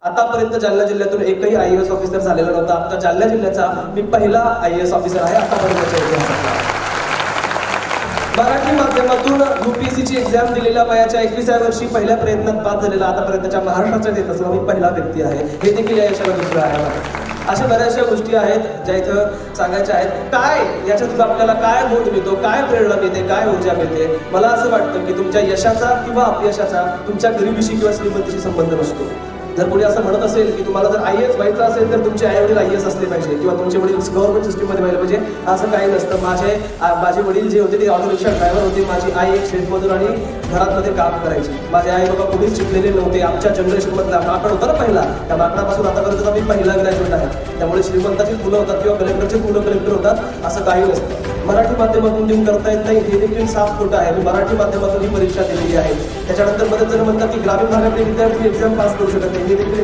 आतापर्यंत जालना जिल्ह्यातून एकही IAS ऑफिसर झालेला नव्हता. आता जालना जिल्ह्याचा मी पहिला IAS ऑफिसर आहे आतापर्यंतच्या इतिहासातला. मराठी माध्यमातून UPSCची एक्झाम दिलेल्या वयाच्या 21व्या वर्षी पहिल्या प्रयत्नात पास झालेला आतापर्यंतच्या महाराष्ट्राच्या येत असलेला मी पहिला व्यक्ती आहे. हे देखील या यशाला दुसरं आहे. अशा बऱ्याचशा गोष्टी आहेत ज्या इथं सांगायच्या आहेत. काय याच्यातून आपल्याला काय बोध मिळतो, काय प्रेरणा मिळते, काय ऊर्जा मिळते. मला असं वाटतं की तुमच्या यशाचा किंवा अपयशाचा तुमच्या गरिबीशी किंवा श्रीमंतीशी संबंध नसतो. जर कोणी असं म्हणत असेल की तुम्हाला जर IAS व्हायचं असेल तर तुमचे आई वडील IAS असले पाहिजे किंवा तुमचे वडील गव्हर्नमेंट सिस्टीममध्ये व्हायला पाहिजे, असं काही नसतं. माझे वडील जे होते ते ऑटो रिक्षा ड्रायव्हर होते. माझी आई एक शेतमजूर आणि घरामध्ये काम करायची. माझे आई बाबा कुणीच शिकलेले नव्हते. आमच्या जनरेशनमधला माकड होता ना पहिला, त्या माकडापासून आतापर्यंत मी पहिला ग्रॅज्युएट आहे. त्यामुळे श्रीमंताचीच मुलं होतात किंवा कलेक्टरचीच मुलं कलेक्टर होतात असं काही नसतं. मराठी माध्यमातून देऊन करता येत नाही हे देखील साफ खोटं आहे. मी मराठी माध्यमातून ही परीक्षा दिलेली आहे. त्याच्यानंतर बरेच जण म्हणतात की ग्रामीण भागातले विद्यार्थी एक्झाम पास करू शकत नाही. हे देखील